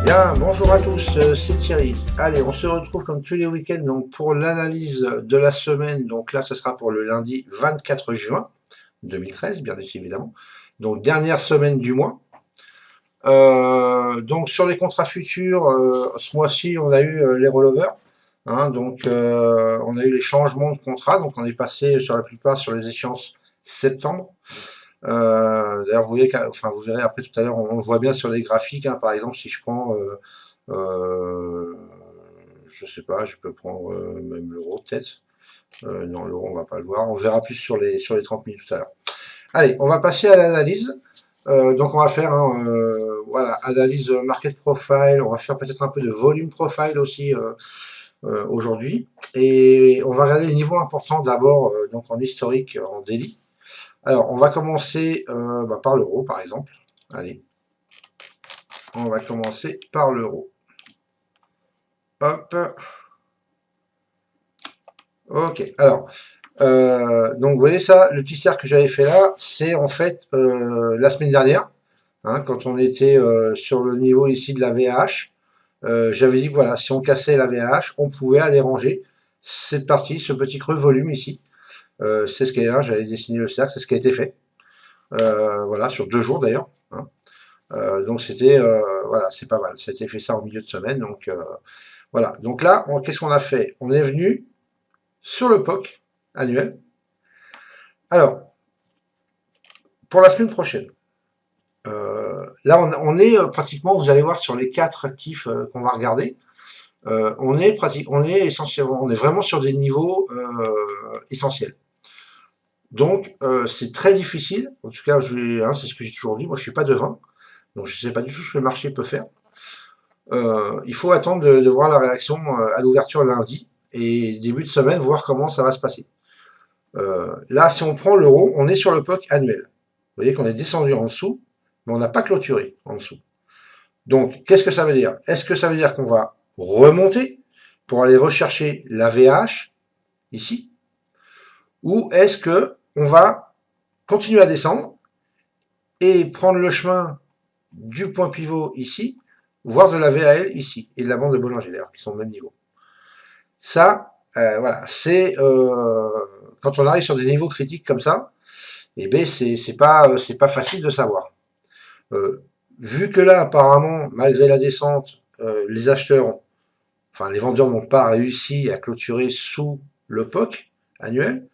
Bien, bonjour à tous, c'est Thierry. Allez, on se retrouve comme tous les week-ends donc pour l'analyse de la semaine. Donc là, ce sera pour le lundi 24 juin 2013, bien évidemment. Donc dernière semaine du mois. Donc sur les contrats futurs, ce mois-ci, on a eu les rollovers. Hein, donc on a eu les changements de contrat. Donc on est passé sur la plupart sur les échéances septembre. D'ailleurs, vous voyez, enfin, vous verrez après tout à l'heure, on le voit bien sur les graphiques. Hein, par exemple, si je prends, je sais pas, je peux prendre même l'euro peut-être. Non, l'euro, on va pas le voir. On verra plus sur les 30 minutes tout à l'heure. Allez, on va passer à l'analyse. Donc, on va faire, hein, voilà, analyse market profile. On va faire peut-être un peu de volume profile aussi aujourd'hui. Et on va regarder les niveaux importants d'abord, donc en historique, en daily. Alors, on va commencer par l'euro, par exemple. Allez, on va commencer par l'euro. Hop. Ok, alors, donc vous voyez ça, le petit cercle que j'avais fait là, c'est en fait la semaine dernière, hein, quand on était sur le niveau ici de la VAH. J'avais dit que voilà, si on cassait la VAH, on pouvait aller ranger cette partie, ce petit creux volume ici. C'est ce qui est là, j'avais dessiné le cercle, c'est ce qui a été fait. Voilà, sur 2 jours d'ailleurs. Hein. Donc c'était, voilà, c'est pas mal. Ça a été fait ça en milieu de semaine. Donc voilà. Donc là, qu'est-ce qu'on a fait? On est venu sur le POC annuel. Alors, pour la semaine prochaine, là on est pratiquement, vous allez voir sur les 4 actifs qu'on va regarder, on est essentiellement, on est vraiment sur des niveaux essentiels. Donc c'est très difficile. En tout cas, hein, c'est ce que j'ai toujours dit. Moi, je suis pas devin. Donc je ne sais pas du tout ce que le marché peut faire. Il faut attendre de voir la réaction à l'ouverture lundi et début de semaine, voir comment ça va se passer. Là, si on prend l'euro, on est sur le POC annuel. Vous voyez qu'on est descendu en dessous, mais on n'a pas clôturé en dessous. Donc, qu'est-ce que ça veut dire? Est-ce que ça veut dire qu'on va remonter pour aller rechercher la VH ici? Ou est-ce que on va continuer à descendre et prendre le chemin du point pivot ici, voire de la VAL ici, et de la bande de Bollinger d'ailleurs, qui sont au même niveau. Ça, voilà, c'est quand on arrive sur des niveaux critiques comme ça, eh ben c'est pas facile de savoir. Vu que là, apparemment, malgré la descente, les acheteurs, enfin les vendeurs n'ont pas réussi à clôturer sous le POC annuel,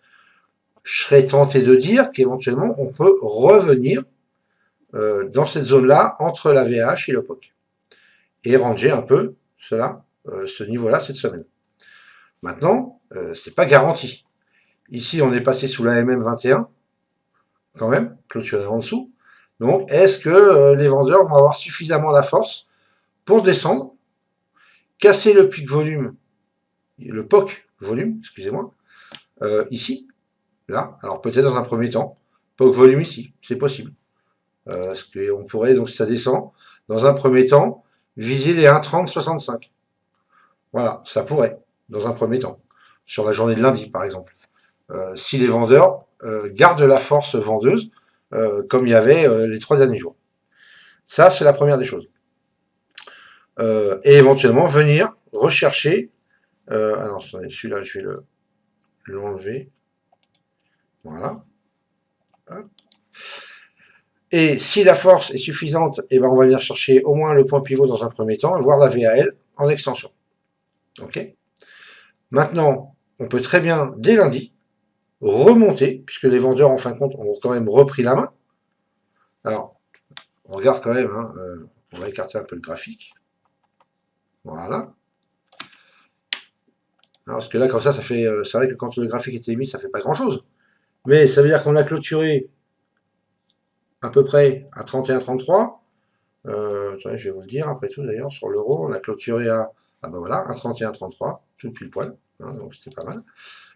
je serais tenté de dire qu'éventuellement on peut revenir dans cette zone-là entre la VH et le POC et ranger un peu cela, ce niveau-là cette semaine. Maintenant, c'est pas garanti. Ici, on est passé sous la MM21, quand même, clôturé en dessous. Donc, est-ce que les vendeurs vont avoir suffisamment la force pour descendre, casser le pic volume, le POC volume, excusez-moi, ici, là, alors peut-être dans un premier temps, POC volume ici, c'est possible. Parce qu'on pourrait, donc si ça descend, dans un premier temps, viser les 1,3065. Voilà, ça pourrait, dans un premier temps, sur la journée de lundi par exemple. Si les vendeurs gardent la force vendeuse comme il y avait les 3 derniers jours. Ça, c'est la première des choses. Et éventuellement venir rechercher. Alors, celui-là, je vais l'enlever. Voilà. Hop. Et si la force est suffisante, eh ben on va venir chercher au moins le point pivot dans un premier temps, voire la VAL en extension. Ok. Maintenant, on peut très bien, dès lundi, remonter, puisque les vendeurs, en fin de compte, ont quand même repris la main. Alors, on regarde quand même, hein, on va écarter un peu le graphique. Voilà. Alors, parce que là, comme ça fait. C'est vrai que quand le graphique était mis, ça fait pas grand-chose. Mais ça veut dire qu'on a clôturé à peu près à 31,33. Attendez, je vais vous le dire, après tout, d'ailleurs, sur l'euro, on a clôturé à. Ah ben voilà, 1,31,33, tout pile poil. Hein, donc c'était pas mal.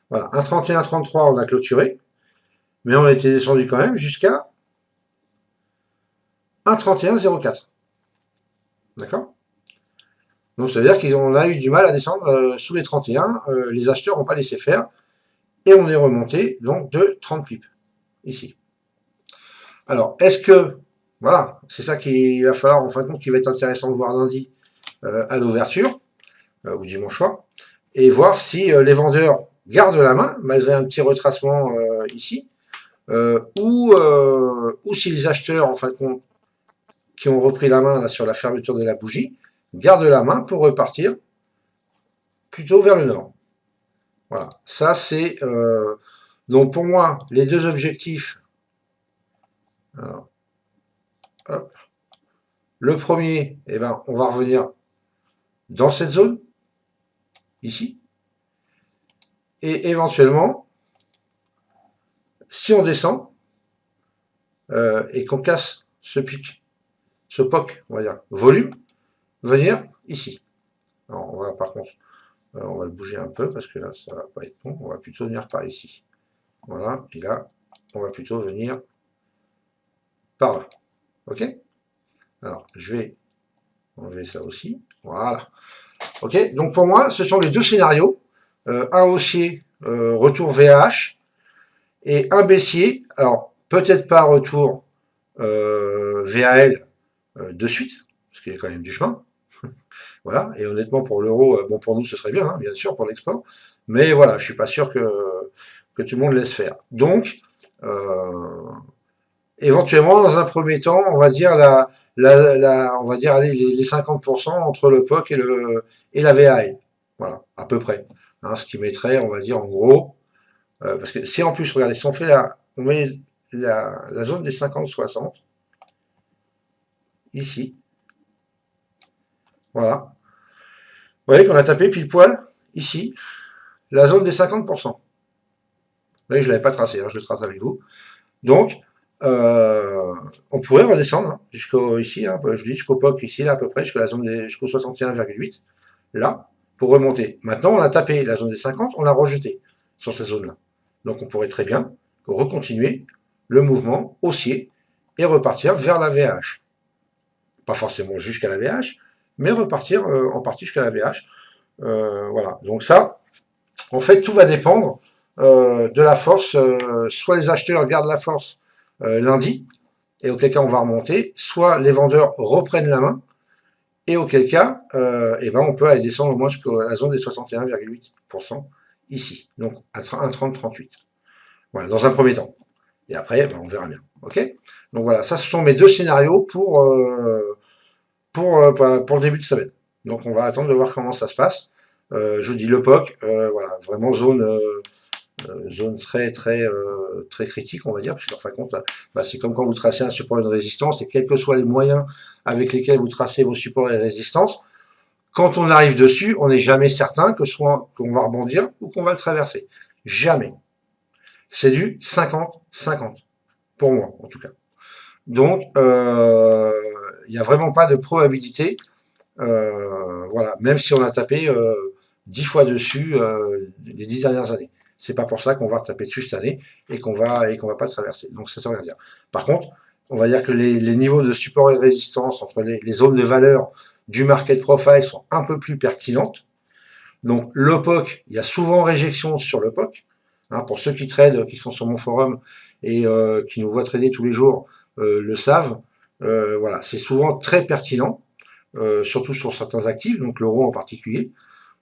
Voilà, 1,31,33, on a clôturé. Mais on était descendu quand même jusqu'à 1,31,04. D'accord? Donc ça veut dire qu'on a eu du mal à descendre sous les 31. Les acheteurs n'ont pas laissé faire. Et on est remonté donc de 30 pips. Ici. Alors, est-ce que. Voilà, c'est ça qu'il va falloir en fin de compte qui va être intéressant de voir lundi. à l'ouverture, ou dimanche soir, et voir si les vendeurs gardent la main, malgré un petit retracement ici, ou si les acheteurs, en fin de compte, qui ont repris la main là, sur la fermeture de la bougie, gardent la main pour repartir plutôt vers le nord. Voilà, ça c'est... donc pour moi, les deux objectifs... Alors, hop. Le premier, eh ben, on va revenir dans cette zone, ici, et éventuellement, si on descend, et qu'on casse ce pic, ce POC, on va dire, volume, venir ici. Alors, on va par contre, on va le bouger un peu, parce que là, ça va pas être bon, on va plutôt venir par ici. Voilà, et là, on va plutôt venir par là. Ok? Alors, je vais enlever ça aussi. Voilà. Ok? Donc pour moi, ce sont les deux scénarios. Un haussier, retour VAH, et un baissier, alors peut-être pas retour VAL de suite, parce qu'il y a quand même du chemin. Voilà, et honnêtement pour l'euro, bon pour nous ce serait bien, hein, bien sûr, pour l'export, mais voilà, je suis pas sûr que tout le monde laisse faire. Donc, éventuellement, dans un premier temps, on va dire on va dire allez, les 50% entre le POC et la VAL. Voilà, à peu près. Hein, ce qui mettrait, on va dire en gros, parce que si en plus, regardez, si on fait on met la zone des 50-60, ici, voilà. Vous voyez qu'on a tapé pile poil, ici, la zone des 50%. Vous voyez, je ne l'avais pas tracé, hein, je le trace avec vous. Donc, on pourrait redescendre hein, jusqu'au ici, hein, je dis jusqu'au POC ici, là à peu près, jusqu'au 61,8, là, pour remonter. Maintenant, on a tapé la zone des 50, on l'a rejeté sur cette zone-là. Donc, on pourrait très bien recontinuer le mouvement haussier et repartir vers la VH. Pas forcément jusqu'à la VH, mais repartir en partie jusqu'à la VH. Voilà. Donc ça, en fait, tout va dépendre de la force. Soit les acheteurs gardent la force lundi, et auquel cas on va remonter, soit les vendeurs reprennent la main, et auquel cas, eh ben on peut aller descendre au moins jusqu'à la zone des 61,8% ici, donc à 1,30-38. Voilà, dans un premier temps. Et après, ben, on verra bien. Ok? Donc voilà, ça ce sont mes deux scénarios pour le début de semaine. Donc on va attendre de voir comment ça se passe. Je vous dis le POC, voilà, vraiment zone très critique, on va dire, parce qu'en fin de compte, bah, c'est comme quand vous tracez un support et une résistance, et quels que soient les moyens avec lesquels vous tracez vos supports et résistances, quand on arrive dessus, on n'est jamais certain que soit qu'on va rebondir ou qu'on va le traverser. Jamais. C'est du 50-50, pour moi en tout cas. Donc, il n'y a vraiment pas de probabilité, voilà, même si on a tapé 10 fois dessus les 10 dernières années. C'est pas pour ça qu'on va taper dessus cette année et qu'on va pas traverser. Donc ça veut rien dire. Par contre, on va dire que les niveaux de support et de résistance entre les zones de valeur du market profile sont un peu plus pertinentes. Donc le POC, il y a souvent réjection sur le POC. Hein, pour ceux qui tradent, qui sont sur mon forum et qui nous voient trader tous les jours, le savent. Voilà, c'est souvent très pertinent, surtout sur certains actifs, donc l'euro en particulier.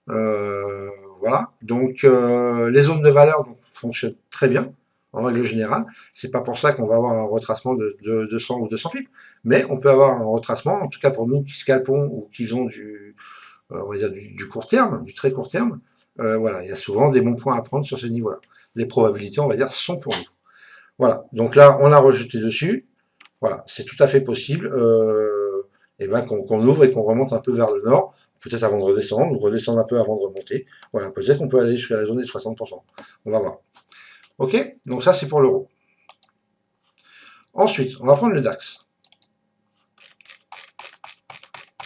Voilà, donc les zones de valeur donc, fonctionnent très bien en règle générale. C'est pas pour ça qu'on va avoir un retracement de 200 ou 200 pips, mais on peut avoir un retracement, en tout cas pour nous qui scalpons ou qui ont on va dire du court terme, du très court terme. Voilà, il y a souvent des bons points à prendre sur ce niveau-là. Les probabilités, on va dire, sont pour nous. Voilà, donc là, on a rejeté dessus. Voilà, c'est tout à fait possible et ben, qu'on ouvre et qu'on remonte un peu vers le nord, peut-être avant de redescendre, ou redescendre un peu avant de remonter. Voilà, peut-être qu'on peut aller jusqu'à la zone des 60%. On va voir. Ok, donc ça c'est pour l'euro. Ensuite, on va prendre le DAX.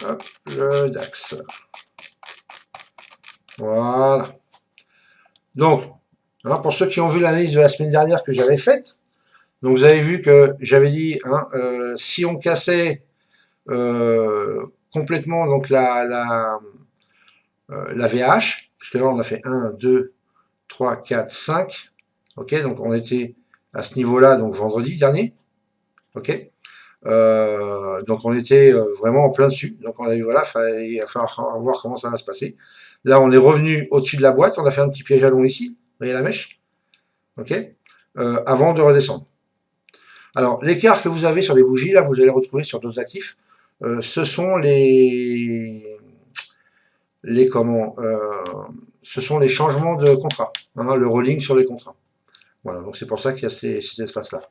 Hop, le DAX. Voilà. Donc, hein, pour ceux qui ont vu l'analyse de la semaine dernière que j'avais faite, donc vous avez vu que j'avais dit, hein, si on cassait complètement donc la VH, puisque là on a fait 1, 2, 3, 4, 5. Ok, donc on était à ce niveau-là donc vendredi dernier. Ok, Donc on était vraiment en plein dessus. Donc on a dit voilà, il va falloir voir comment ça va se passer. Là, on est revenu au-dessus de la boîte. On a fait un petit piège à long ici. Vous voyez la mèche? Ok. Avant de redescendre. Alors, l'écart que vous avez sur les bougies, là, vous allez retrouver sur d'autres actifs. Ce sont les comment ce sont les changements de contrat, hein, le rolling sur les contrats. Voilà, donc c'est pour ça qu'il y a ces espaces-là.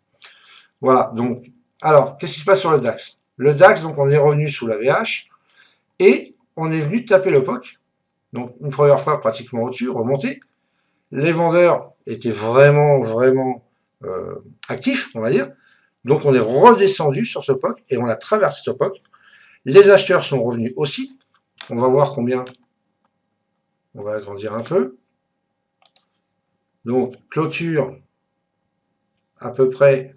Voilà, donc, alors, qu'est-ce qui se passe sur le DAX? Le DAX, donc, on est revenu sous la VH et on est venu taper le POC. Donc, une première fois pratiquement au-dessus, remonté. Les vendeurs étaient vraiment actifs, on va dire. Donc, on est redescendu sur ce POC et on a traversé ce POC. Les acheteurs sont revenus aussi. On va voir combien. On va agrandir un peu. Donc, clôture à peu près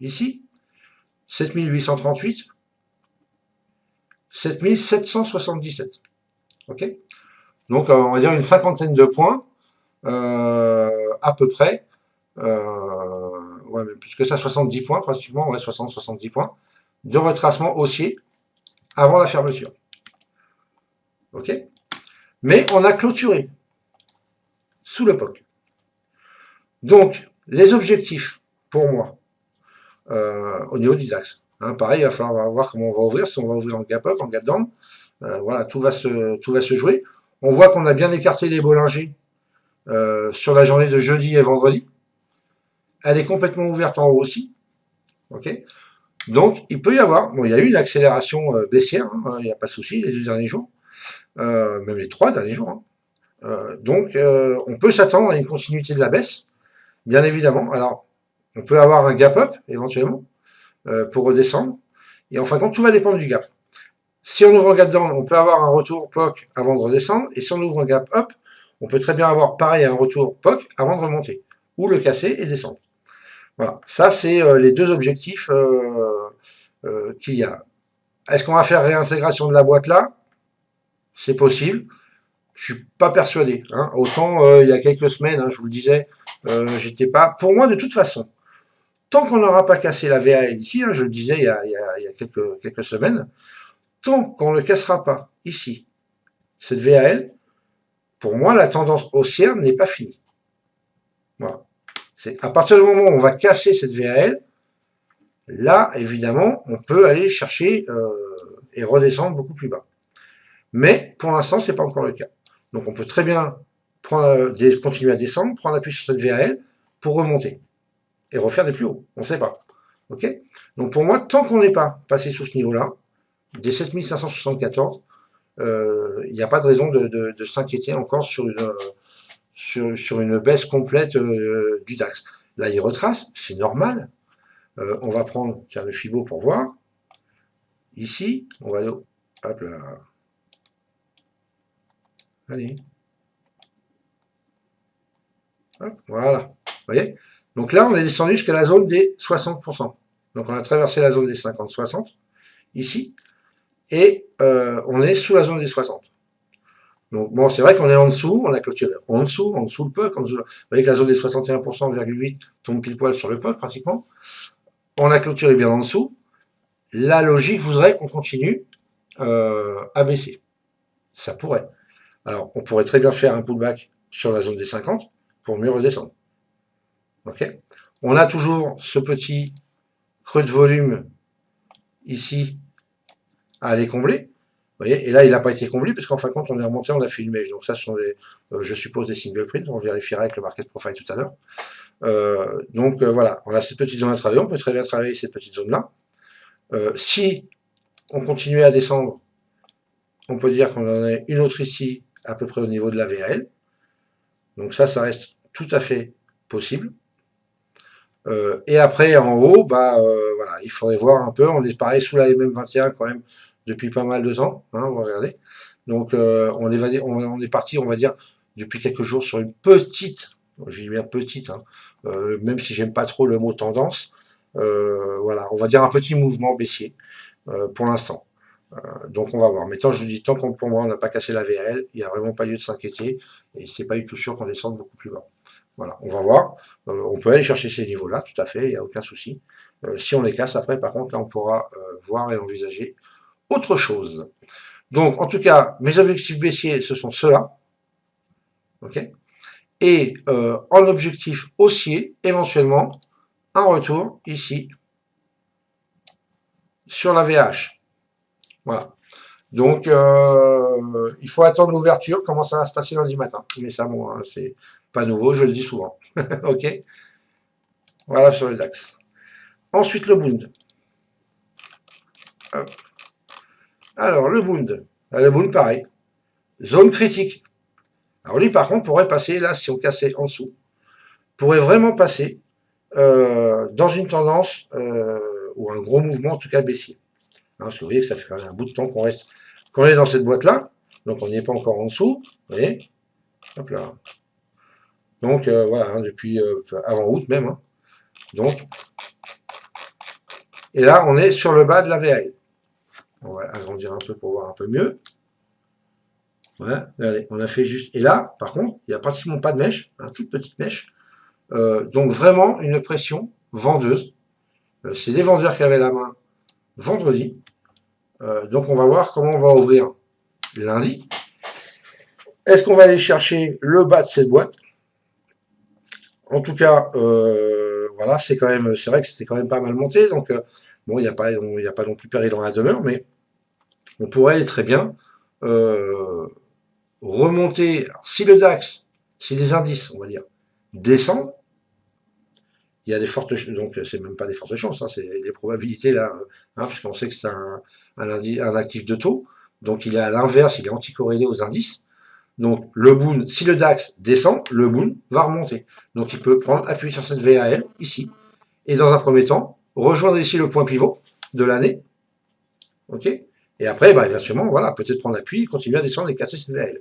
ici. 7838. 7777. Ok. Donc, on va dire une cinquantaine de points, à peu près. Ouais, mais plus que ça, 70 points pratiquement, ouais, 60-70 points de retracement haussier avant la fermeture. Ok. Mais on a clôturé sous le POC. Donc, les objectifs, pour moi, au niveau du DAX. Hein, pareil, il va falloir voir comment on va ouvrir, si on va ouvrir en gap up, en gap down. Voilà, tout va se jouer. On voit qu'on a bien écarté les Bollinger sur la journée de jeudi et vendredi. Elle est complètement ouverte en haut aussi. Ok. Donc, il peut y avoir, bon, il y a eu une accélération baissière, hein, il n'y a pas de souci, les 2 derniers jours, même les 3 derniers jours. Hein. Donc, on peut s'attendre à une continuité de la baisse, bien évidemment. Alors, on peut avoir un gap up, éventuellement, pour redescendre. Et en fin de compte, tout va dépendre du gap. Si on ouvre un gap down, on peut avoir un retour POC avant de redescendre. Et si on ouvre un gap up, on peut très bien avoir pareil un retour POC avant de remonter. Ou le casser et descendre. Voilà, ça c'est les deux objectifs qu'il y a. Est-ce qu'on va faire réintégration de la boîte là? C'est possible. Je suis pas persuadé. Hein. Autant il y a quelques semaines, hein, je vous le disais, j'étais pas. Pour moi, de toute façon, tant qu'on n'aura pas cassé la VAL ici, hein, je le disais il y a quelques semaines, tant qu'on ne cassera pas ici cette VAL, pour moi, la tendance haussière n'est pas finie. Voilà. C'est à partir du moment où on va casser cette VAL, là, évidemment, on peut aller chercher et redescendre beaucoup plus bas. Mais pour l'instant, ce n'est pas encore le cas. Donc on peut très bien continuer à descendre, prendre appui sur cette VAL pour remonter et refaire des plus hauts. On ne sait pas. Ok. Donc pour moi, tant qu'on n'est pas passé sous ce niveau-là, des 7574, il n'y a pas de raison de s'inquiéter encore sur une baisse complète du DAX. Là, il retrace, c'est normal. On va prendre le Fibo pour voir. Ici, on va aller, hop là. Allez. Hop, voilà. Vous voyez? Donc là, on est descendu jusqu'à la zone des 60%. Donc on a traversé la zone des 50-60, ici, et on est sous la zone des 60. Donc bon, c'est vrai qu'on est en dessous, on a clôturé en dessous le POC. Vous voyez que la zone des 61,8% tombe pile poil sur le POC pratiquement. On a clôturé bien en dessous. La logique voudrait qu'on continue à baisser. Ça pourrait. Alors, on pourrait très bien faire un pullback sur la zone des 50 pour mieux redescendre. Ok. On a toujours ce petit creux de volume ici à aller combler. Vous voyez, et là, il n'a pas été comblé parce qu'en fin de compte, on est remonté, on a fait une mèche. Donc ça, ce sont des, je suppose, des single prints. On vérifiera avec le market profile tout à l'heure. Donc voilà, on a cette petite zone à travailler. On peut très bien travailler cette petite zone-là. Si on continuait à descendre, on peut dire qu'on en a une autre ici, à peu près au niveau de la VAL. Donc ça reste tout à fait possible. Et après, en haut, voilà, il faudrait voir un peu. On est pareil sous la MM21 quand même depuis pas mal de temps. Hein, vous regardez. Donc on est parti, on va dire, depuis quelques jours sur une petite, je dis bien petite, hein, même si j'aime pas trop le mot tendance. Voilà, on va dire un petit mouvement baissier pour l'instant. Donc on va voir. Mais tant je vous dis, tant qu'on pour moi on n'a pas cassé la VL, il n'y a vraiment pas lieu de s'inquiéter et c'est pas du tout sûr qu'on descende beaucoup plus bas. Voilà, on va voir. On peut aller chercher ces niveaux-là, tout à fait, il n'y a aucun souci. Si on les casse après, par contre, là, on pourra voir et envisager autre chose. Donc, en tout cas, mes objectifs baissiers, ce sont ceux-là. Ok. Et en objectif haussier, éventuellement, un retour ici sur la VH. Voilà. Donc, il faut attendre l'ouverture, comment ça va se passer lundi matin. Mais ça, bon, hein, c'est pas nouveau, je le dis souvent. Ok. Voilà sur le DAX. Ensuite, le Bund. Hop. Alors, le Bund. Le Bund, pareil. Zone critique. Alors lui, par contre, pourrait passer, là, si on cassait en dessous, pourrait vraiment passer dans une tendance ou un gros mouvement, en tout cas baissier. Hein, parce que vous voyez que ça fait quand même un bout de temps qu'on est dans cette boîte-là, donc on n'y est pas encore en dessous, vous voyez. Hop là. Donc voilà, hein, depuis avant août même. Hein. Donc, et là, on est sur le bas de la VAL. On va agrandir un peu pour voir un peu mieux. Voilà, regardez, on a fait juste. Et là, par contre, il n'y a pratiquement pas de mèche, hein, toute petite mèche. Donc vraiment une pression vendeuse. C'est les vendeurs qui avaient la main vendredi. Donc on va voir comment on va ouvrir lundi. Est-ce qu'on va aller chercher le bas de cette boîte? En tout cas, voilà, c'est vrai que c'était quand même pas mal monté. Donc bon, il n'y a pas non plus péril dans la demeure, mais on pourrait très bien remonter. Alors, si le DAX, si les indices, on va dire, descendent, il y a des fortes chances, donc c'est même pas des fortes chances, hein, c'est les probabilités là, hein, puisqu'on sait que c'est un actif de taux, donc il est à l'inverse, il est anticorrélé aux indices. Donc le Bund, si le DAX descend, le Bund va remonter. Donc il peut prendre appui sur cette VAL ici, et dans un premier temps, rejoindre ici le point pivot de l'année, ok. Et après, bah, éventuellement, voilà, peut-être prendre appui, continuer à descendre et casser cette VAL.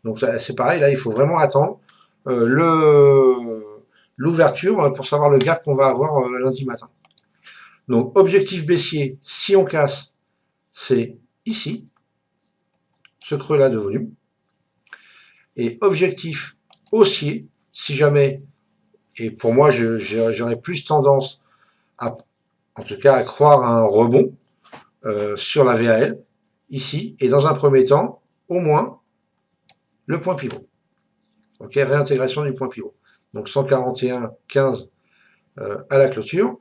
Donc c'est pareil, là il faut vraiment attendre l'ouverture pour savoir le gap qu'on va avoir lundi matin. Donc objectif baissier, si on casse, c'est ici, ce creux là de volume. Et objectif haussier, si jamais, et pour moi j'aurais plus tendance à, en tout cas à croire à un rebond sur la VAL, ici, et dans un premier temps, au moins, le point pivot. Ok, réintégration du point pivot. Donc 141,15 à la clôture,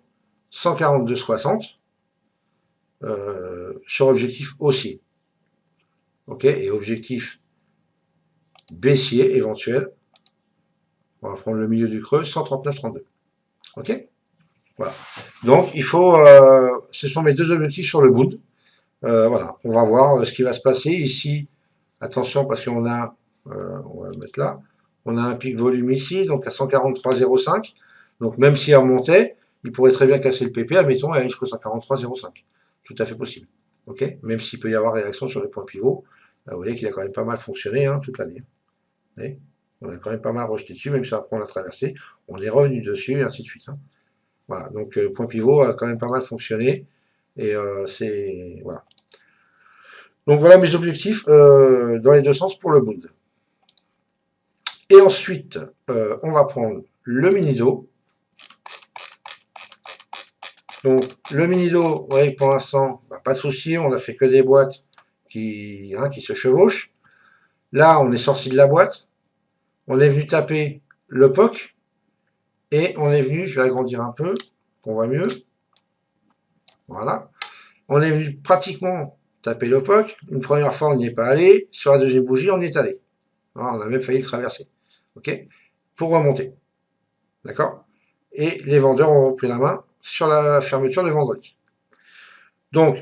142,60 sur objectif haussier. Ok, et objectif baissier éventuel, on va prendre le milieu du creux, 139,32. Ok, voilà. Donc il faut, ce sont mes deux objectifs sur le Bund. Voilà, on va voir ce qui va se passer ici. Attention parce qu'on a, on va le mettre là, on a un pic volume ici, donc à 143,05. Donc même s'il remontait, il pourrait très bien casser le PP, admettons, et aller jusqu'au 143,05. Tout à fait possible. Ok, même s'il peut y avoir réaction sur les points pivots, vous voyez qu'il a quand même pas mal fonctionné hein, toute l'année. On a quand même pas mal rejeté dessus, même si après on l'a traversé, on est revenu dessus et ainsi de suite. Hein. Voilà, donc le point pivot a quand même pas mal fonctionné et c'est voilà. Donc voilà mes objectifs dans les deux sens pour le Bund. Et ensuite, on va prendre le mini-do. Donc le mini-do, vous voyez pour l'instant, bah, pas de souci, on a fait que des boîtes qui se chevauchent. Là, on est sorti de la boîte, on est venu taper le POC, et on est venu, je vais agrandir un peu, qu'on voit mieux. Voilà. On est venu pratiquement taper le POC. Une première fois, on n'y est pas allé. Sur la deuxième bougie, on y est allé. Alors, on a même failli le traverser. OK? Pour remonter. D'accord? Et les vendeurs ont repris la main sur la fermeture de vendredi. Donc,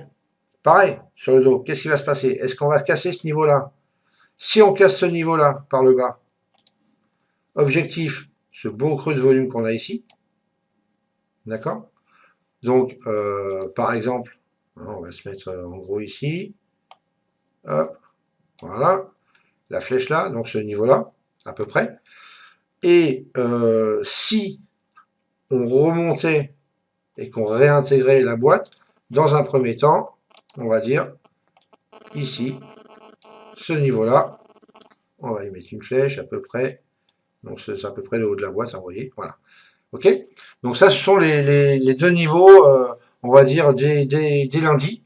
pareil, sur le dos, qu'est-ce qui va se passer? Est-ce qu'on va casser ce niveau-là? Si on casse ce niveau-là par le bas, objectif, ce beau creux de volume qu'on a ici. D'accord? Donc, par exemple, on va se mettre en gros ici. Hop, voilà. La flèche là, donc ce niveau-là, à peu près. Et si on remontait et qu'on réintégrait la boîte, dans un premier temps, on va dire ici, ce niveau-là, on va y mettre une flèche à peu près. Donc c'est à peu près le haut de la boîte, hein, vous voyez, voilà. Ok? Donc ça, ce sont les deux niveaux, on va dire, dès lundi.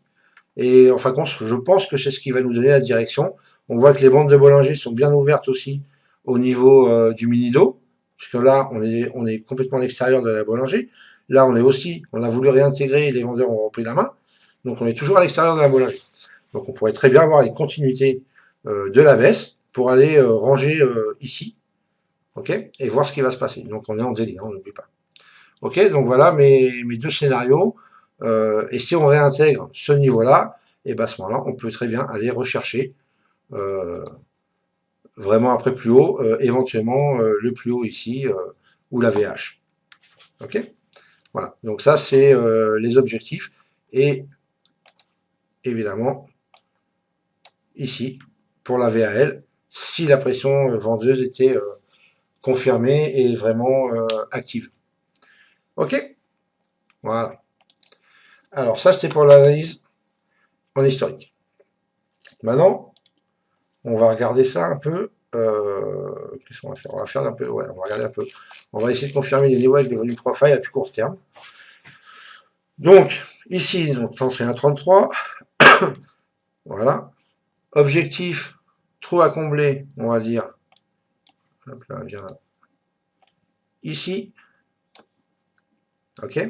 Et en fin de compte, je pense que c'est ce qui va nous donner la direction. On voit que les bandes de Bollinger sont bien ouvertes aussi au niveau du mini-dos, puisque là, on est complètement à l'extérieur de la Bollinger. Là, on a voulu réintégrer et les vendeurs ont repris la main. Donc, on est toujours à l'extérieur de la Bollinger. Donc, on pourrait très bien avoir une continuité de la baisse pour aller ranger ici, ok, et voir ce qui va se passer. Donc, on est en délit, hein, on n'oublie pas. Ok, donc voilà mes deux scénarios. Et si on réintègre ce niveau-là, et ben à ce moment-là, on peut très bien aller rechercher euh, vraiment après plus haut, éventuellement le plus haut ici, ou la VH. Ok, voilà. Donc ça, c'est les objectifs. Et évidemment, ici, pour la VAL, si la pression vendeuse était confirmée et vraiment active. Ok, voilà. Alors ça, c'était pour l'analyse en historique. Maintenant, on va regarder ça un peu. Qu'est-ce qu'on va faire? On va faire un peu. Ouais, on va regarder un peu. On va essayer de confirmer les niveaux avec le volume profile à plus court terme. Donc, ici, c'est un 33. Voilà. Objectif, trou à combler, on va dire. Hop là, viens là. Ici. OK.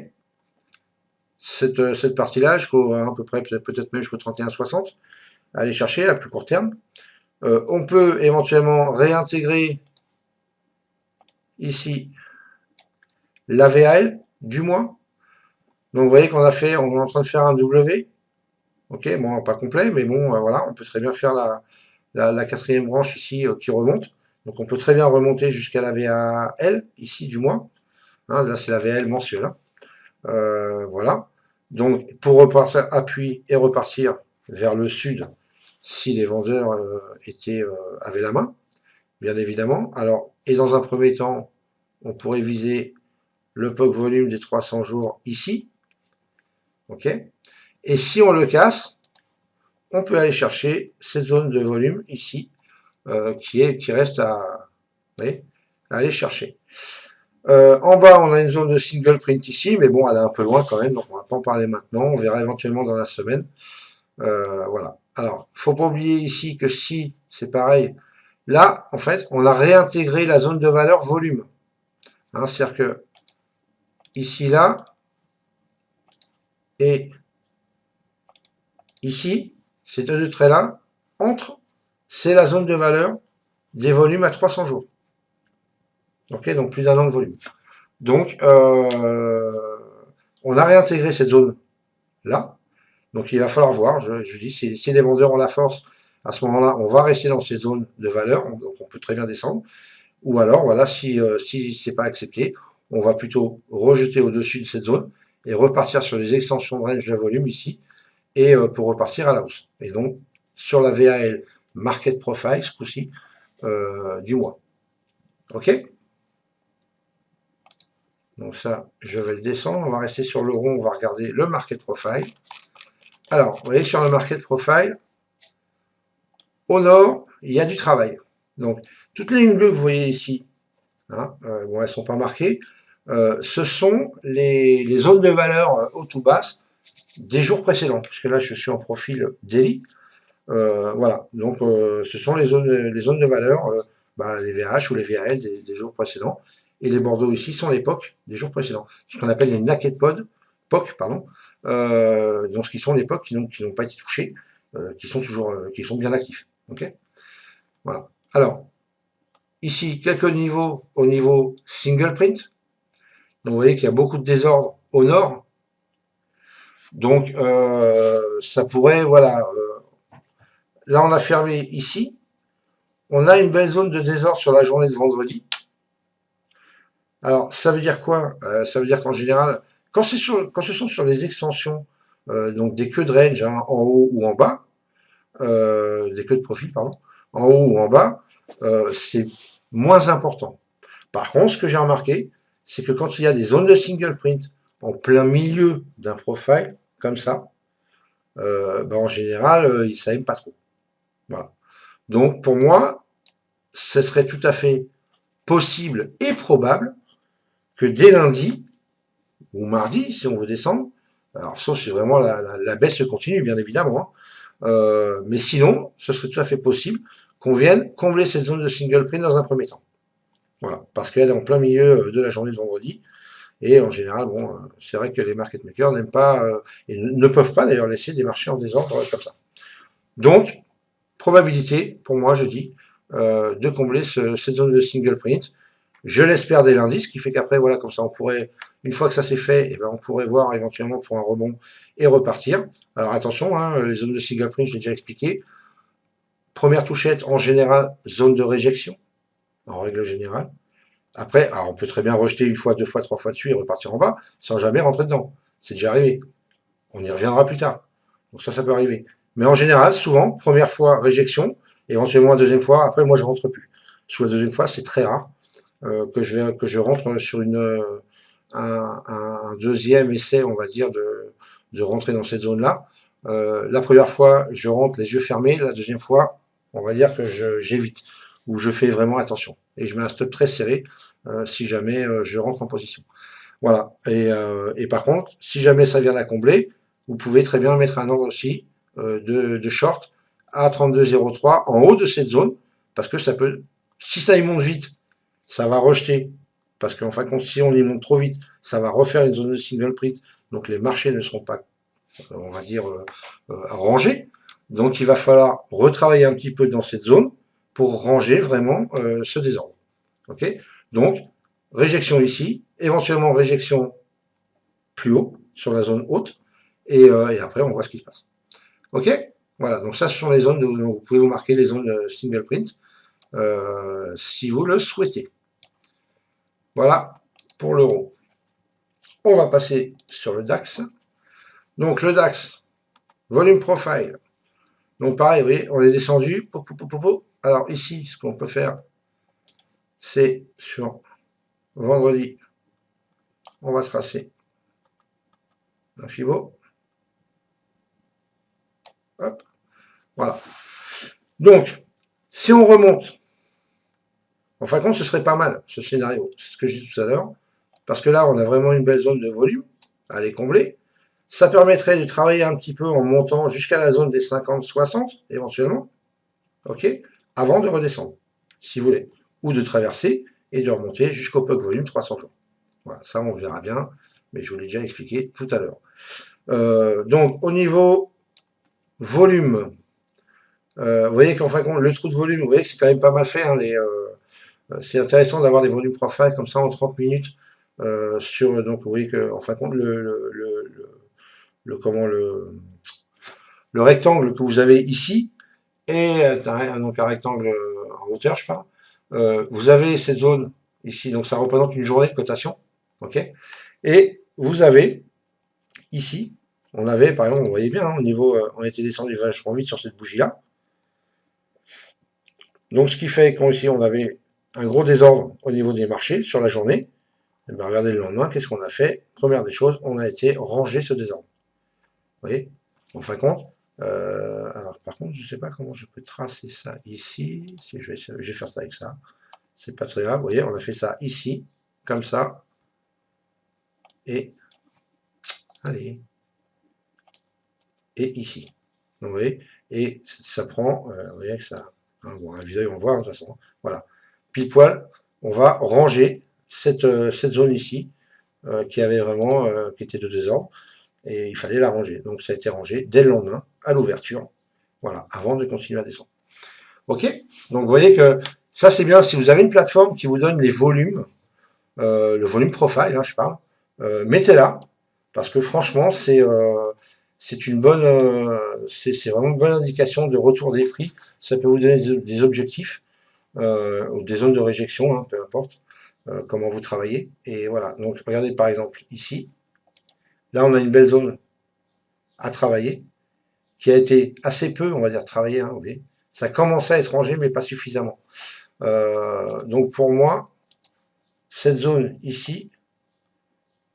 Cette partie-là, jusqu'au à peu près, peut-être même jusqu'au 31,60. Aller chercher à plus court terme. On peut éventuellement réintégrer ici la VAL du mois. Donc vous voyez qu'on a fait, on est en train de faire un W. Ok, bon, pas complet, mais bon, voilà, on peut très bien faire la quatrième branche ici qui remonte. Donc on peut très bien remonter jusqu'à la VAL, ici du mois. Hein, là, c'est la VAL mensuelle. Hein. Voilà. Donc pour repartir, appui et repartir vers le sud, si les vendeurs avaient la main, bien évidemment. Alors, et dans un premier temps, on pourrait viser le POC volume des 300 jours ici. Ok. Et si on le casse, on peut aller chercher cette zone de volume ici, qui reste vous voyez, à aller chercher. En bas, on a une zone de single print ici, mais bon, elle est un peu loin quand même, donc on va pas en parler maintenant. On verra éventuellement dans la semaine. Voilà. Alors, faut pas oublier ici que si c'est pareil, là, en fait, on a réintégré la zone de valeur volume. Hein, c'est-à-dire que ici, là, et ici, ces deux traits-là, entre, c'est la zone de valeur des volumes à 300 jours. Ok, donc plus d'un an de volume. Donc, on a réintégré cette zone-là. Donc, il va falloir voir. Je dis, si les vendeurs ont la force, à ce moment-là, on va rester dans ces zones de valeur. Donc, on peut très bien descendre. Ou alors, voilà, si c'est pas accepté, on va plutôt rejeter au-dessus de cette zone et repartir sur les extensions de range de volume ici, et pour repartir à la hausse. Et donc, sur la VAL Market Profile, ce coup-ci, du mois. OK? Donc ça, je vais le descendre. On va rester sur le rond, on va regarder le Market Profile. Alors, vous voyez, sur le Market Profile, au nord, il y a du travail. Donc, toutes les lignes bleues que vous voyez ici, hein, bon, elles ne sont pas marquées, ce sont les zones de valeur haute ou basse des jours précédents. Puisque là, je suis en profil daily. Voilà, donc ce sont les zones de valeur, les VH ou les VAL des jours précédents. Et les Bordeaux ici sont les POC des jours précédents. Ce qu'on appelle les naked POC, pardon. Donc ce qui sont les POC qui n'ont pas été touchés, qui sont toujours, qui sont bien actifs. Ok. Voilà. Alors, ici, quelques niveaux au niveau single print. Donc vous voyez qu'il y a beaucoup de désordre au nord. Donc ça pourrait, voilà. Là, on a fermé ici. On a une belle zone de désordre sur la journée de vendredi. Alors, ça veut dire quoi? Ça veut dire qu'en général, quand ce sont sur les extensions, donc des queues de range, hein, en haut ou en bas, des queues de profil, pardon, en haut ou en bas, c'est moins important. Par contre, ce que j'ai remarqué, c'est que quand il y a des zones de single print en plein milieu d'un profile, comme ça, en général, ça aime pas trop. Voilà. Donc, pour moi, ce serait tout à fait possible et probable que dès lundi, ou mardi, si on veut descendre, alors sauf si vraiment la baisse se continue, bien évidemment, hein, mais sinon, ce serait tout à fait possible qu'on vienne combler cette zone de single print dans un premier temps. Voilà, parce qu'elle est en plein milieu de la journée de vendredi, et en général, bon, c'est vrai que les market makers n'aiment pas, et ne peuvent pas d'ailleurs laisser des marchés en désordre comme ça. Donc, probabilité, pour moi, je dis, de combler cette zone de single print. Je l'espère dès lundi, ce qui fait qu'après, voilà, comme ça, on pourrait, une fois que ça s'est fait, eh ben, on pourrait voir éventuellement pour un rebond et repartir. Alors attention, hein, les zones de single print, je l'ai déjà expliqué. Première touchette, en général, zone de réjection, en règle générale. Après, alors on peut très bien rejeter une fois, deux fois, trois fois dessus et repartir en bas, sans jamais rentrer dedans. C'est déjà arrivé. On y reviendra plus tard. Donc ça peut arriver. Mais en général, souvent, première fois, réjection, éventuellement la deuxième fois, après moi je rentre plus. Sous la deuxième fois, c'est très rare que je rentre sur un deuxième essai, on va dire, de rentrer dans cette zone-là. La première fois, je rentre les yeux fermés. La deuxième fois, on va dire que j'évite, ou je fais vraiment attention. Et je mets un stop très serré si jamais je rentre en position. Voilà. Et par contre, si jamais ça vient la combler, vous pouvez très bien mettre un ordre aussi de short à 32,03 en haut de cette zone, parce que ça peut, si ça y monte vite, ça va rejeter, parce qu'en fin de compte, si on y monte trop vite, ça va refaire une zone de single print, donc les marchés ne seront pas, on va dire, rangés. Donc il va falloir retravailler un petit peu dans cette zone pour ranger vraiment ce désordre. Ok. Donc, réjection ici, éventuellement réjection plus haut, sur la zone haute, et après on voit ce qui se passe. Ok. Voilà, donc ça ce sont les zones, donc vous pouvez vous marquer les zones single print, si vous le souhaitez. Voilà pour l'euro. On va passer sur le DAX. Donc le DAX, volume profile. Donc pareil, vous voyez, on est descendu. Alors ici, ce qu'on peut faire, c'est sur vendredi, on va tracer un Fibo. Hop, voilà. Donc, si on remonte, en fin de compte, ce serait pas mal, ce scénario. C'est ce que j'ai dit tout à l'heure. Parce que là, on a vraiment une belle zone de volume à aller combler. Ça permettrait de travailler un petit peu en montant jusqu'à la zone des 50-60, éventuellement. OK, avant de redescendre, si vous voulez. Ou de traverser et de remonter jusqu'au POC volume 300 jours. Voilà, ça, on verra bien. Mais je vous l'ai déjà expliqué tout à l'heure. Donc, au niveau volume, vous voyez qu'en fin de compte, le trou de volume, vous voyez que c'est quand même pas mal fait. Hein, c'est intéressant d'avoir des volumes profile comme ça en 30 minutes. Donc, vous voyez que, en fin de compte, le rectangle que vous avez ici est donc un rectangle en hauteur, je parle. Vous avez cette zone ici, donc ça représente une journée de cotation. Ok. Et vous avez ici, on avait, par exemple, vous voyez bien, hein, au niveau, on était descendu vachement vite sur cette bougie-là. Donc, ce qui fait qu'ici, on avait un gros désordre au niveau des marchés sur la journée. Et bien, regardez le lendemain, qu'est-ce qu'on a fait? Première des choses, on a été ranger ce désordre. Vous voyez? En fin de compte, alors par contre, je ne sais pas comment je peux tracer ça ici. Si je vais faire ça avec ça. C'est pas très grave. Vous voyez, on a fait ça ici, comme ça. Et allez. Et ici. Donc, vous voyez, et ça prend, vous voyez que ça, hein, bon, un visuel, on voit, de toute façon, voilà. Pile poil, on va ranger cette zone ici, qui avait vraiment, qui était de désordre, et il fallait la ranger. Donc ça a été rangé dès le lendemain, à l'ouverture, voilà, avant de continuer à descendre. Ok. Donc vous voyez que ça c'est bien, si vous avez une plateforme qui vous donne les volumes, le volume profile, hein, je parle, mettez-la, parce que franchement, c'est une bonne, c'est vraiment une bonne indication de retour des prix. Ça peut vous donner des objectifs ou des zones de réjection, hein, peu importe comment vous travaillez. Et voilà. Donc regardez par exemple ici. Là, on a une belle zone à travailler qui a été assez peu, on va dire, travaillée. Hein, vous voyez. Ça commençait à être rangé, mais pas suffisamment. Donc pour moi, cette zone ici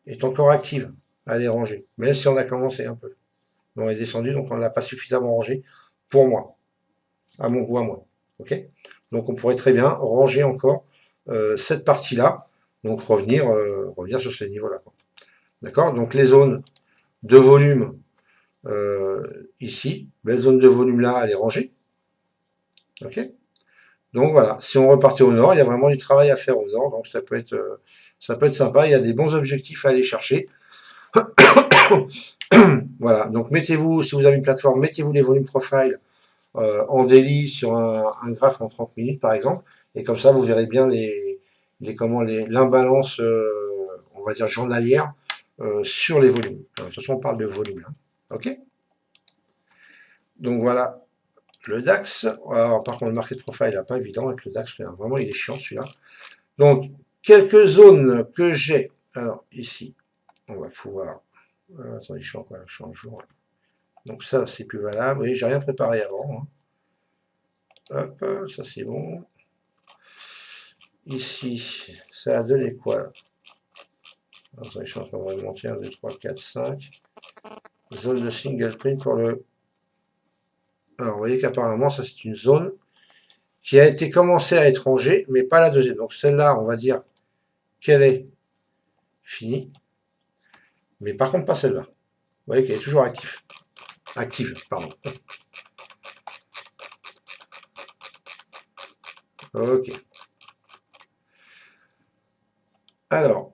est encore active à aller ranger, même si on a commencé un peu. On est descendu, donc on ne l'a pas suffisamment rangé pour moi, à mon goût à moi. Ok. Donc on pourrait très bien ranger encore cette partie-là. Donc revenir sur ces niveaux-là. D'accord? Donc les zones de volume ici, la zone de volume là, elle est rangée. Ok? Donc voilà, si on repartait au nord, il y a vraiment du travail à faire au nord, donc ça peut être sympa, il y a des bons objectifs à aller chercher. Voilà, donc mettez-vous, si vous avez une plateforme, mettez-vous les volumes profile en daily sur un graphe en 30 minutes par exemple, et comme ça vous verrez bien l'imbalance, on va dire journalière, sur les volumes. Alors, de toute façon, on parle de volume là. Ok? Donc voilà le DAX. Alors, par contre, le market profile n'est pas évident avec le DAX, vraiment il est chiant celui-là. Donc, quelques zones que j'ai. Alors, ici, on va pouvoir. Attendez, je suis en jour. Donc, ça, c'est plus valable. Oui, j'ai rien préparé avant. Hein. Hop, ça c'est bon. Ici, ça a donné quoi? Attendez, je suis en train de remonter 1, 2, 3, 4, 5. Zone de single print pour le. Alors, vous voyez qu'apparemment, ça c'est une zone qui a été commencée à être rangée, mais pas la deuxième. Donc, celle-là, on va dire qu'elle est finie. Mais par contre, pas celle-là. Vous voyez qu'elle est toujours active. Active, pardon. Ok. Alors,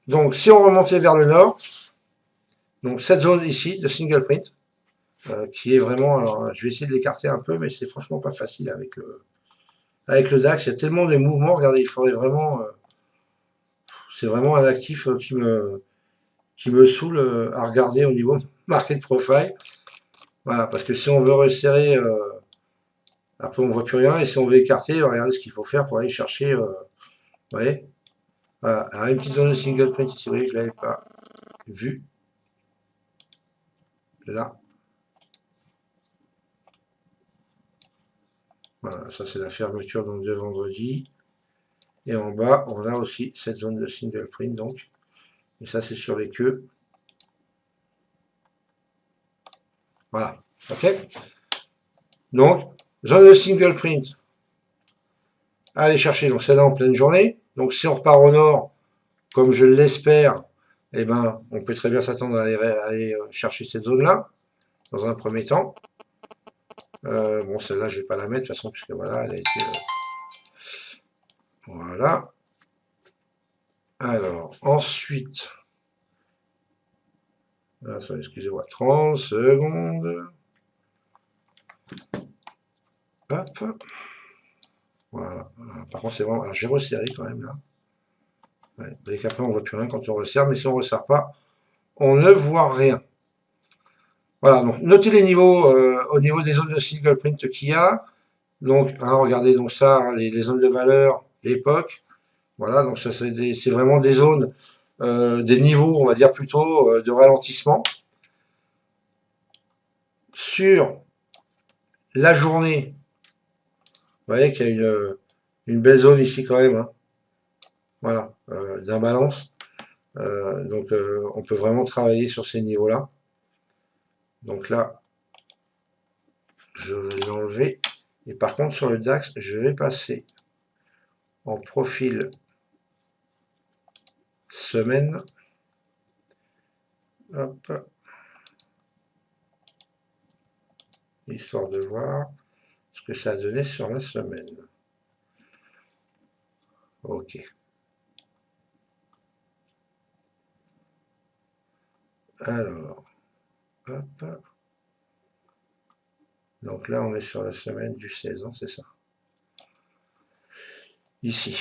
donc si on remontait vers le nord, donc cette zone ici de single print, qui est vraiment, alors je vais essayer de l'écarter un peu, mais c'est franchement pas facile avec le DAX. Il y a tellement de mouvements. Regardez, il faudrait vraiment, c'est vraiment un actif qui me saoule à regarder au niveau market profile. Voilà, parce que si on veut resserrer, après on voit plus rien, et si on veut écarter, regardez ce qu'il faut faire pour aller chercher, vous voyez. Voilà, alors une petite zone de single print ici, vous voyez, je l'avais pas vu. Là. Voilà, ça c'est la fermeture donc de vendredi. Et en bas, on a aussi cette zone de single print donc. Et ça c'est sur les queues. Voilà. Ok. Donc, zone de single print. Allez chercher donc celle-là en pleine journée. Donc si on repart au nord, comme je l'espère, eh ben, on peut très bien s'attendre à aller chercher cette zone-là, dans un premier temps. Bon, celle-là, je ne vais pas la mettre de toute façon, puisque voilà, elle a été. Voilà. Alors, ensuite. Excusez-moi, 30 secondes. Hop. Voilà. Par contre, c'est vraiment. Alors, j'ai resserré quand même là. Ouais. Vous voyez qu'après, on ne voit plus rien quand on resserre, mais si on ne resserre pas, on ne voit rien. Voilà, donc notez les niveaux au niveau des zones de single print qu'il y a. Donc, hein, regardez donc ça, hein, les zones de valeur, l'époque. Voilà, donc ça c'est vraiment des zones, des niveaux, on va dire plutôt, de ralentissement. Sur la journée, vous voyez qu'il y a une belle zone ici quand même. Hein. Voilà, d'imbalance. Donc on peut vraiment travailler sur ces niveaux-là. Donc là, je vais l'enlever. Et par contre, sur le DAX, je vais passer en profil semaine. Hop. Histoire de voir ce que ça a donné sur la semaine. Ok. Alors, hop. Donc là, on est sur la semaine du 16 ans, c'est ça. Ici.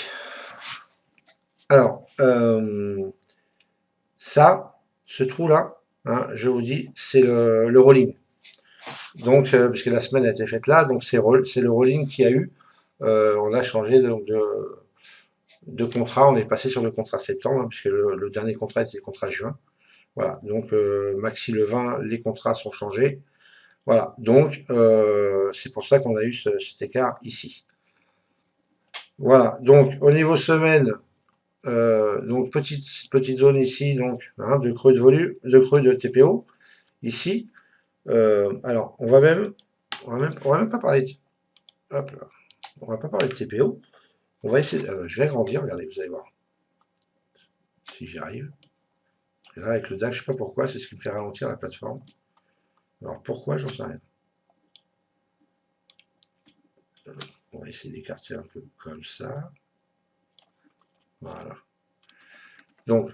Alors, ça, ce trou-là, hein, je vous dis, c'est le rolling. Donc, puisque la semaine a été faite là, donc c'est le rolling qui a eu. On a changé de contrat, on est passé sur le contrat septembre, hein, puisque le dernier contrat était le contrat juin. Voilà, donc Maxi le 20, les contrats sont changés. Voilà, donc c'est pour ça qu'on a eu cet écart ici. Voilà, donc au niveau semaine, donc petite zone ici, donc hein, de creux de volume, de creux de TPO ici. Alors on va même pas parler de, hop là, on va pas parler de TPO. On va essayer. Je vais agrandir, regardez, vous allez voir. si j'y arrive. Et là, avec le DAX, je ne sais pas pourquoi, c'est ce qui me fait ralentir la plateforme. Alors pourquoi, j'en sais rien. On va essayer d'écarter un peu comme ça. Voilà. Donc,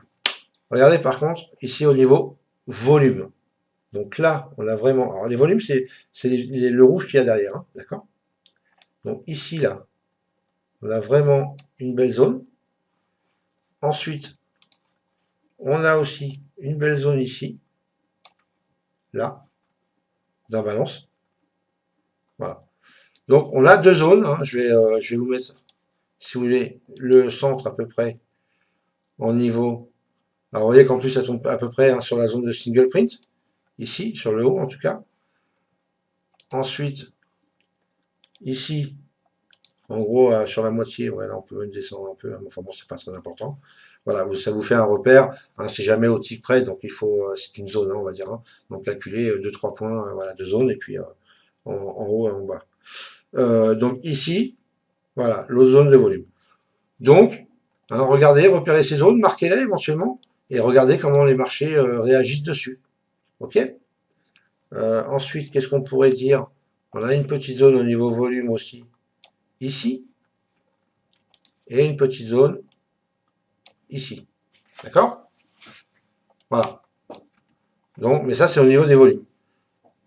regardez par contre, ici au niveau volume. Donc là, on a vraiment... Alors les volumes, c'est le rouge qu'il y a derrière, hein, d'accord? Donc ici, là, on a vraiment une belle zone. Ensuite, on a aussi une belle zone ici, là, d'imbalance. Voilà. Donc on a deux zones, hein. Je vais vous mettre, si vous voulez, le centre à peu près en niveau. Alors vous voyez qu'en plus ça tombe à peu près, hein, sur la zone de single print, ici, sur le haut en tout cas. Ensuite, ici, en gros, sur la moitié, ouais, là on peut même descendre un peu, hein, enfin bon, c'est pas très important. Voilà, ça vous fait un repère, hein, c'est jamais au tick près, donc il faut, c'est une zone, hein, on va dire, hein. Donc calculer 2-3 points, voilà, de zone, et puis en haut et en bas. Donc ici, voilà, l'autre zone de volume. Donc, hein, regardez, repérez ces zones, marquez-les éventuellement, et regardez comment les marchés réagissent dessus. Ok? Ensuite, qu'est-ce qu'on pourrait dire? On a une petite zone au niveau volume aussi, ici, et une petite zone ici. D'accord? Voilà. Donc, mais ça, c'est au niveau des volumes.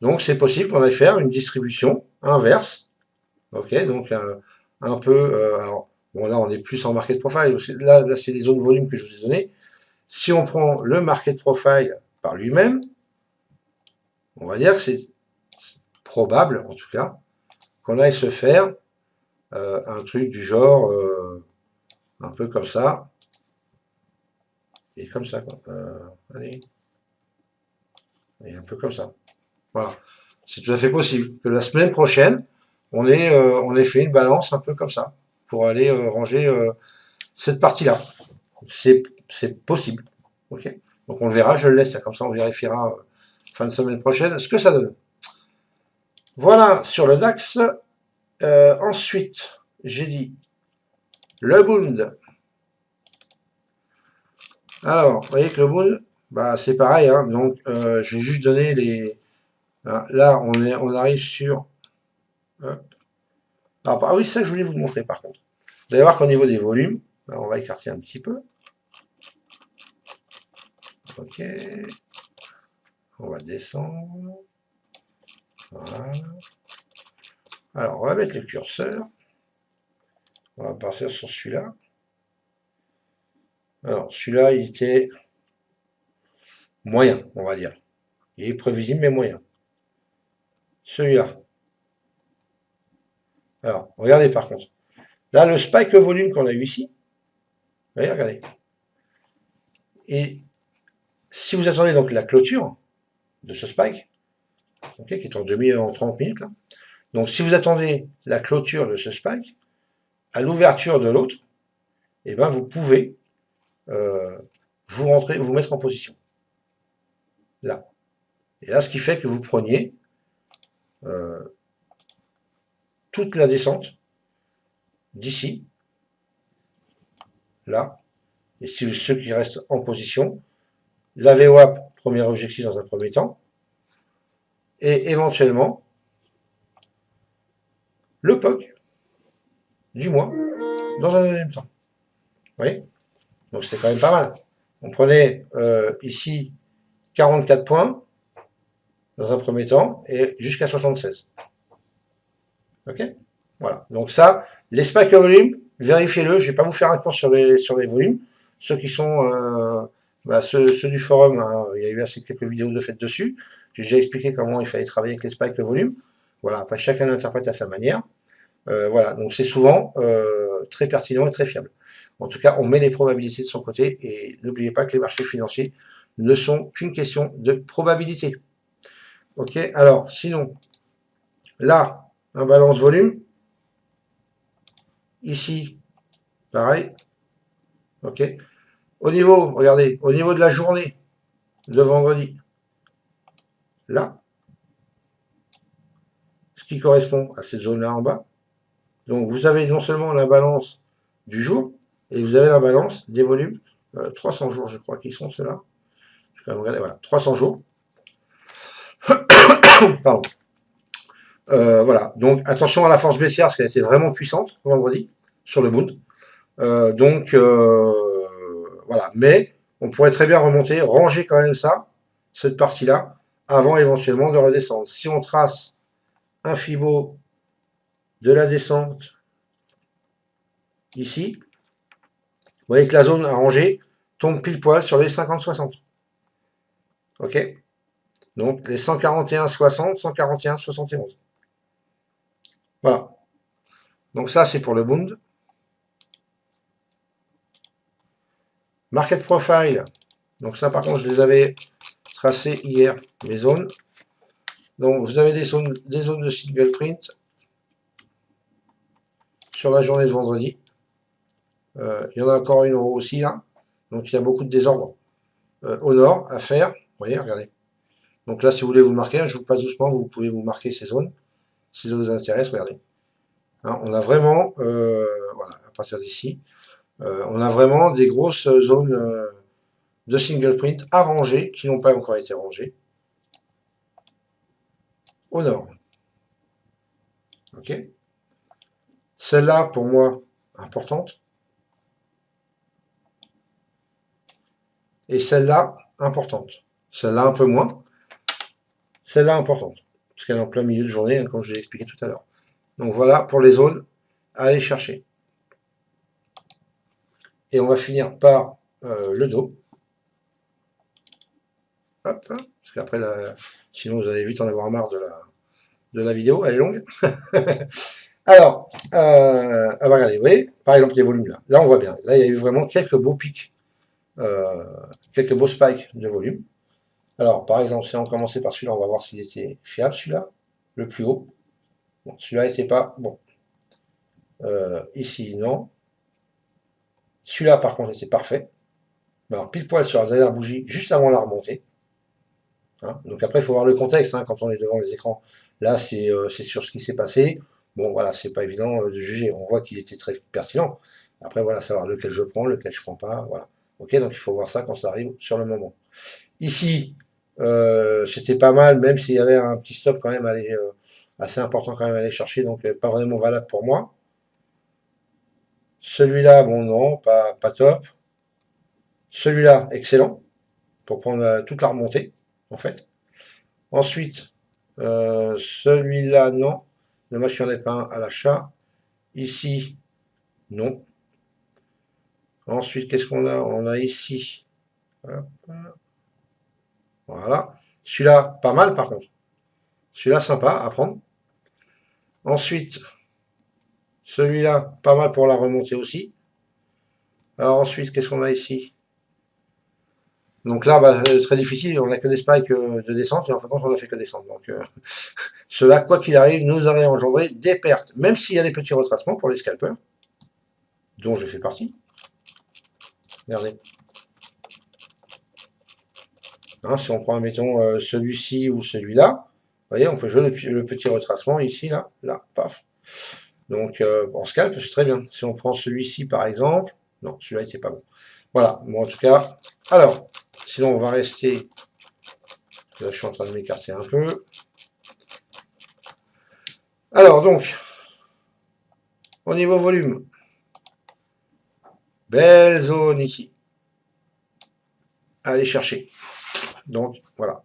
Donc, c'est possible qu'on aille faire une distribution inverse. Ok? Donc, un peu... alors, bon, là, on est plus en market profile. Là c'est les zones volume que je vous ai données. Si on prend le market profile par lui-même, on va dire que c'est probable, en tout cas, qu'on aille se faire un truc du genre un peu comme ça et comme ça, quoi. Allez, et un peu comme ça. Voilà, c'est tout à fait possible que la semaine prochaine, on ait fait une balance un peu comme ça pour aller ranger cette partie-là. C'est possible. Ok. Donc on le verra, je le laisse, comme ça on vérifiera fin de semaine prochaine ce que ça donne. Voilà sur le DAX. Ensuite, j'ai dit le Bund. Alors, vous voyez que le Bund, bah, c'est pareil, hein, donc je vais juste donner les... Hein, là, on arrive sur... Ah oui, ça je voulais vous montrer par contre. Vous allez voir qu'au niveau des volumes, là, on va écarter un petit peu. Ok. On va descendre. Voilà. Alors, on va mettre le curseur. On va partir sur celui-là. Alors, celui-là, il était moyen, on va dire. Il est prévisible, mais moyen. Celui-là. Alors, regardez par contre. Là, le spike volume qu'on a eu ici, vous voyez, regardez. Et si vous attendez donc la clôture de ce spike, okay, qui est en 30 minutes, là. Donc, si vous attendez la clôture de ce spike, à l'ouverture de l'autre, eh ben, vous pouvez vous mettre en position. Là. Et là, ce qui fait que vous preniez toute la descente d'ici, là, et si ceux qui restent en position, la VWAP, premier objectif dans un premier temps, et éventuellement le POC du mois dans un deuxième temps. Vous voyez? Donc c'était quand même pas mal. On prenait ici 44 points dans un premier temps et jusqu'à 76. Ok? Voilà. Donc ça, les spikes à volume, vérifiez-le. Je ne vais pas vous faire un cours sur les volumes. Ceux qui sont ceux du forum, hein, il y a eu assez quelques vidéos de fait dessus. J'ai déjà expliqué comment il fallait travailler avec les spikes à volume. Voilà. Après, chacun l'interprète à sa manière. Voilà. Donc c'est souvent très pertinent et très fiable. En tout cas, on met les probabilités de son côté et n'oubliez pas que les marchés financiers ne sont qu'une question de probabilité. Ok. Alors, sinon, là, un balance volume. Ici, pareil. Ok. Au niveau, regardez, au niveau de la journée de vendredi, là, ce qui correspond à cette zone-là en bas. Donc vous avez non seulement la balance du jour, et vous avez la balance des volumes 300 jours, je crois qu'ils sont ceux-là. Je vais quand même regarder, voilà, 300 jours. Pardon. Voilà, donc attention à la force baissière parce qu'elle était vraiment puissante vendredi sur le Bund. Voilà, mais on pourrait très bien remonter, ranger quand même ça, cette partie-là, avant éventuellement de redescendre. Si on trace un Fibo de la descente ici, vous voyez que la zone à ranger tombe pile poil sur les 50-60. Ok? Donc les 141-60, 141-71. Voilà. Donc ça, c'est pour le Bund. Market Profile. Donc ça, par contre, je les avais tracés hier, les zones. Donc vous avez des zones de single print sur la journée de vendredi. Il y en a encore une en haut aussi là. Donc il y a beaucoup de désordre au nord à faire. Vous voyez, regardez. Donc là, si vous voulez vous marquer, je vous passe doucement, vous pouvez vous marquer ces zones. Si ça vous intéresse, regardez. Hein, on a vraiment, voilà, à partir d'ici, on a vraiment des grosses zones de single print à ranger qui n'ont pas encore été rangées au nord. Ok. Celle-là, pour moi, importante. Et celle-là, importante. Celle-là, un peu moins. Celle-là, importante. Parce qu'elle est en plein milieu de journée, hein, comme je l'ai expliqué tout à l'heure. Donc voilà pour les zones à aller chercher. Et on va finir par le dos. Hop, hein, parce qu'après, sinon vous allez vite en avoir marre de la vidéo, elle est longue. Alors, regardez, vous voyez, par exemple les volumes là. Là on voit bien. Là il y a eu vraiment quelques beaux pics, quelques beaux spikes de volume. Alors par exemple, si on commençait par celui-là, on va voir s'il était fiable celui-là, le plus haut. Bon, celui-là n'était pas bon. Ici, non. Celui-là, par contre, était parfait. Alors, pile poil sur la dernière bougie, juste avant la remontée. Hein. Donc après, il faut voir le contexte hein, quand on est devant les écrans. Là, c'est sur ce qui s'est passé. Bon, voilà, c'est pas évident de juger. On voit qu'il était très pertinent. Après, voilà, savoir lequel je prends, lequel je prends pas. Voilà. Ok, donc il faut voir ça quand ça arrive sur le moment. Ici, c'était pas mal, même s'il y avait un petit stop quand même assez important quand même à aller chercher, donc pas vraiment valable pour moi. Celui-là, bon non, pas top. Celui-là, excellent, pour prendre toute la remontée, en fait. Ensuite, celui-là, non. Dommage qu'il n'y en ait pas un à l'achat. Ici, non. Ensuite, qu'est-ce qu'on a? On a ici. Hop. Voilà. Celui-là, pas mal par contre. Celui-là, sympa à prendre. Ensuite, celui-là, pas mal pour la remontée aussi. Alors ensuite, qu'est-ce qu'on a ici? Donc là, bah, très difficile, on n'a que des spikes de descente, et en fin de compte, on n'a fait que descendre. Donc cela, quoi qu'il arrive, nous aurait engendré des pertes, même s'il y a des petits retracements pour les scalpers, dont je fais partie. Regardez. Hein, si on prend, mettons, celui-ci ou celui-là, vous voyez, on peut jouer le petit retracement ici, là, paf. Donc en scalp, c'est très bien. Si on prend celui-ci, par exemple, non, celui-là n'était pas bon. Voilà, bon, en tout cas, alors, sinon on va rester, là je suis en train de m'écarter un peu. Alors donc, au niveau volume, belle zone ici. Aller chercher. Donc voilà.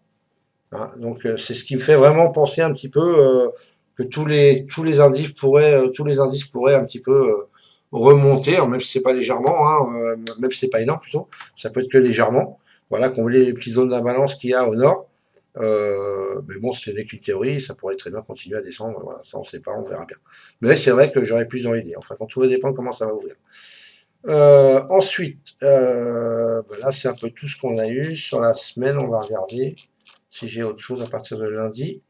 Hein, donc c'est ce qui me fait vraiment penser un petit peu que tous les indices pourraient un petit peu remonter, hein, même si c'est pas légèrement, hein, même si c'est pas énorme plutôt, ça peut être que légèrement. Voilà, combler les petites zones d'imbalance qu'il y a au nord. Mais bon, ce n'est qu'une théorie, ça pourrait très bien continuer à descendre. Voilà, ça on sait pas, on verra bien. Mais c'est vrai que j'aurais plus dans l'idée. Enfin, quand tout va dépendre comment ça va ouvrir. Ensuite, ben là c'est un peu tout ce qu'on a eu. Sur la semaine, on va regarder si j'ai autre chose à partir de lundi.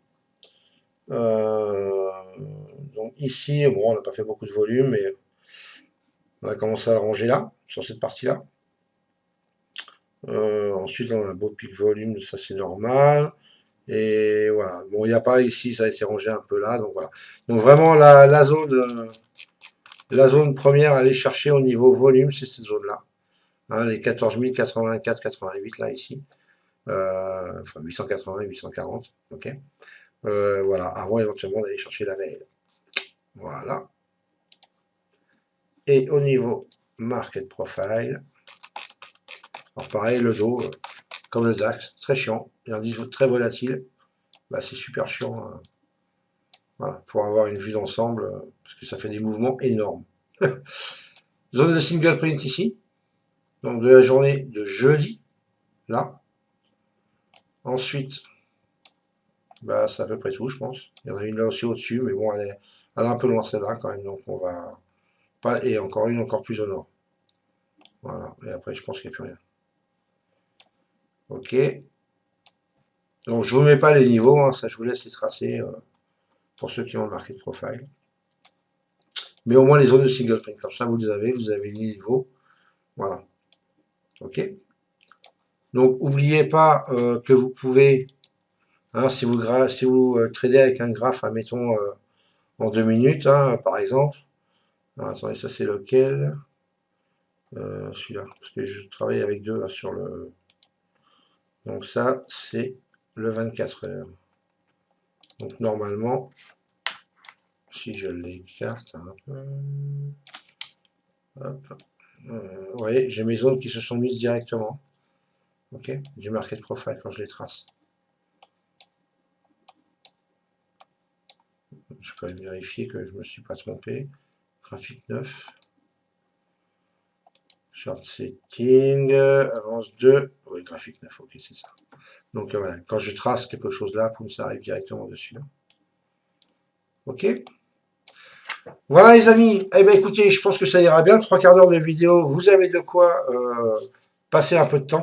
Donc ici, bon, on n'a pas fait beaucoup de volume, mais on a commencé à le ranger là, sur cette partie-là. Ensuite, on a un beau pic volume, ça c'est normal. Et voilà. Bon, il n'y a pas ici, ça a été rangé un peu là, donc voilà. Donc vraiment, la zone première à aller chercher au niveau volume, c'est cette zone-là. Hein, les 14 084, 88 là ici. Enfin 880, 840. Ok. Voilà, avant éventuellement d'aller chercher la veille. Voilà. Et au niveau market profile, alors pareil, le dos, comme le DAX, très chiant. Il y a un niveau très volatile. Bah, c'est super chiant. Voilà, pour avoir une vue d'ensemble, parce que ça fait des mouvements énormes. Zone de single print ici, donc de la journée de jeudi, là. Ensuite, bah, c'est à peu près tout, je pense. Il y en a une là aussi au-dessus, mais bon, elle est un peu loin celle-là quand même, donc on va pas. Et encore une encore plus au nord. Voilà, et après, je pense qu'il n'y a plus rien. Ok. Donc, je vous mets pas les niveaux, hein, ça je vous laisse les tracer pour ceux qui ont le market profile. Mais au moins les zones de single print, comme ça vous les avez les niveaux. Voilà. Ok. Donc, n'oubliez pas que vous pouvez, hein, si vous tradez avec un graphe, admettons, en 2 minutes, hein, par exemple. Alors, attendez, ça c'est lequel? Celui-là, parce que je travaille avec deux là, sur le. Donc ça, c'est le 24 heures. Donc normalement, si je l'écarte un peu, hop, vous voyez, j'ai mes zones qui se sont mises directement. Ok, du market profile quand je les trace. Je peux vérifier que je ne me suis pas trompé. Graphique 9. Short setting, avance 2. Oui, graphique 9, ok, c'est ça. Donc voilà, quand je trace quelque chose là, poum, ça arrive directement dessus. Ok. Voilà les amis, eh bien écoutez, je pense que ça ira bien, 3 quarts d'heure de vidéo, vous avez de quoi passer un peu de temps.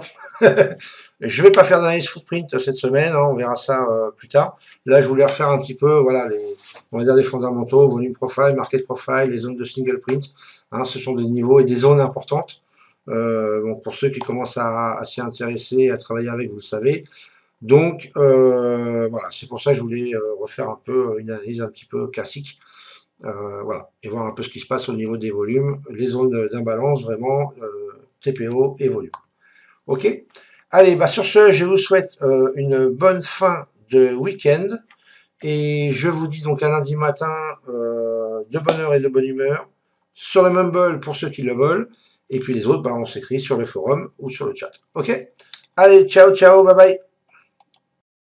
Je vais pas faire d'analyse footprint cette semaine, hein, on verra ça plus tard. Là, je voulais refaire un petit peu, voilà, on va dire des fondamentaux, volume profile, market profile, les zones de single print. Hein, ce sont des niveaux et des zones importantes. Bon, pour ceux qui commencent à s'y intéresser, à travailler avec, vous le savez. Donc, voilà, c'est pour ça que je voulais refaire un peu une analyse un petit peu classique. Voilà, et voir un peu ce qui se passe au niveau des volumes, les zones d'imbalance vraiment, TPO et volume. Ok. Allez, bah sur ce, je vous souhaite une bonne fin de week-end et je vous dis donc à lundi matin de bonne heure et de bonne humeur sur le Mumble pour ceux qui le veulent et puis les autres, bah, on s'écrit sur le forum ou sur le chat. Ok. Allez, ciao, ciao, bye bye.